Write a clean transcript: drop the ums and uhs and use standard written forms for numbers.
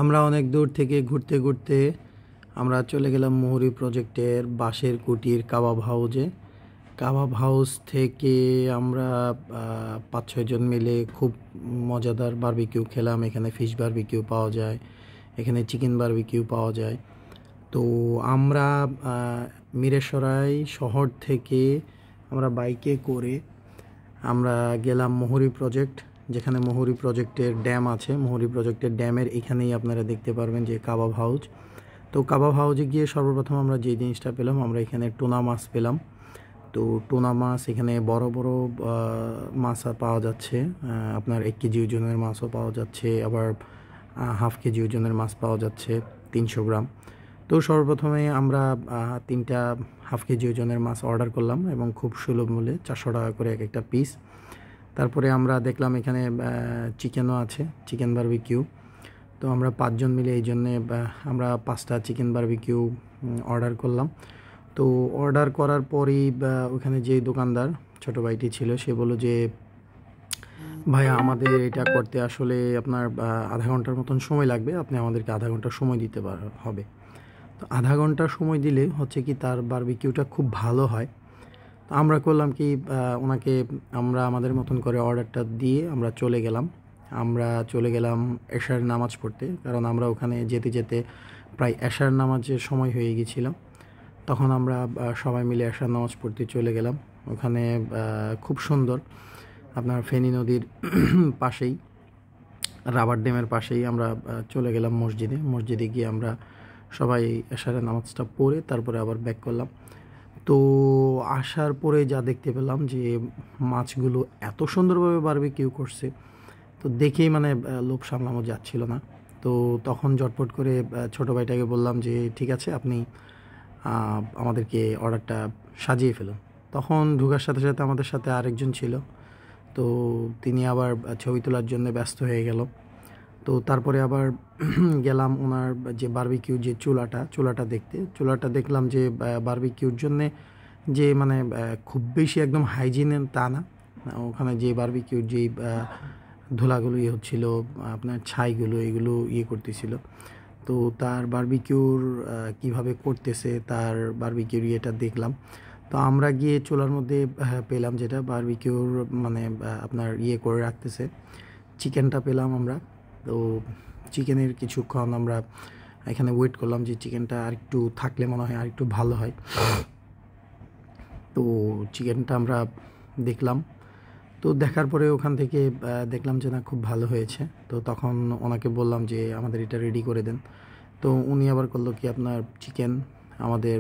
আমরা অনেক দূর থেকে ঘুরতে ঘুরতে আমরা চলে গেলাম মুহুরী প্রজেক্টের বাঁশের কুটির কাবাব হাউজে। কাবাব হাউস থেকে আমরা ৫-৬ জন মিলে খুব মজাদার বারবিকিউ খেলাম। এখানে ফিশ বারবিকিউ পাওয়া যায়, এখানে চিকেন বারবিকিউ পাওয়া যায়। তো আমরা মিরসরাই শহর থেকে আমরা বাইকে করে আমরা গেলাম মুহুরী প্রজেক্ট, যেখানে মুহুরী প্রজেক্টের ড্যাম আছে। মুহুরী প্রজেক্টের ড্যামের এখানেই আপনারা দেখতে পারবেন যে কাবাব হাউজ। তো কাবাব হাউজে গিয়ে সর্বপ্রথম আমরা যে জিনিসটা পেলাম, আমরা এখানে টুনা মাছ পেলাম। তো টুনা মাছ এখানে বড় বড় মাছ পাওয়া যাচ্ছে, আপনার 1 কেজি ওজনের মাছও পাওয়া যাচ্ছে, আবার হাফ কেজি ওজনের মাছ পাওয়া যাচ্ছে 300 গ্রাম। তো সর্বপ্রথমে আমরা 3টা হাফ কেজি ওজনের মাছ অর্ডার করলাম এবং খুব সুলভ মূল্যে 400 টাকা করে এক একটা পিস। তারপরে আমরা দেখলাম এখানে চিকেনও আছে, চিকেন বারবিকিউ। তো আমরা 5 জন মিলে এই জন্যে আমরা 5টা চিকেন বারবিকিউ অর্ডার করলাম। তো অর্ডার করার পরেই ওখানে যে দোকানদার ছোটো ভাইটি ছিল, সে বলল যে ভাইয়া আমাদের এটা করতে আসলে আপনার আধা ঘন্টার মতন সময় লাগবে, আপনি আমাদেরকে আধা ঘন্টা সময় দিতে হবে। তো আধা ঘন্টা সময় দিলে হচ্ছে কি তার বারবিকিউটা খুব ভালো হয়। তো আমরা করলাম কি, ওনাকে আমরা আমাদের মতন করে অর্ডারটা দিয়ে আমরা চলে গেলাম এশার নামাজ পড়তে, কারণ আমরা ওখানে যেতে যেতে প্রায় এশার নামাজের সময় হয়ে গিয়েছিল। তখন আমরা সবাই মিলে এশার নামাজ পড়তে চলে গেলাম। ওখানে খুব সুন্দর, আপনার ফেনী নদীর পাশেই, রাবার ড্যামের পাশেই আমরা চলে গেলাম মসজিদে গিয়ে আমরা সবাই এশারের নামাজটা পড়ে তারপরে আবার ব্যাক করলাম। তো আসার পরে যা দেখতে পেলাম যে মাছগুলো এত সুন্দরভাবে বারবিকিউ করছে, তো দেখেই মানে লোভ সামলানো যাচ্ছিল না। তো তখন ঝটপট করে ছোটো ভাইটাকে বললাম যে ঠিক আছে, আপনি আমাদেরকে অর্ডারটা সাজিয়ে ফেলুন। তখন ঢোকার সাথে সাথে আমাদের সাথে আরেকজন ছিল, তো তিনি আবার ছবি তোলার জন্য ব্যস্ত হয়ে গেল। তো তারপরে আবার গেলাম ওনার যে বারবিকিউ যে চুলাটা দেখলাম যে বারবিকিউর জন্যে যে মানে খুব বেশি একদম হাইজিনের তা না। ওখানে যে বারবিকিউর যেই ধুলাগুলো হচ্ছিল, আপনার ছাইগুলো এগুলো করতেছিল। তো তার বারবিকিউর কিভাবে করতেছে, তার বারবিকিউর ইয়েটা দেখলাম। তো আমরা গিয়ে চুলার মধ্যে পেলাম যেটা বারবিকিউর মানে আপনার করে রাখতেছে, চিকেনটা পেলাম আমরা। তো চিকেনের কিছুক্ষণ আমরা এখানে ওয়েট করলাম যে চিকেনটা আরেকটু থাকলে মনে হয় আরেকটু ভালো হয়। তো চিকেনটা আমরা দেখলাম, তো দেখার পরে ওখান থেকে দেখলাম যে না, খুব ভালো হয়েছে। তো তখন ওনাকে বললাম যে আমাদের এটা রেডি করে দেন। তো উনি আবার করলো কি, আপনার চিকেন আমাদের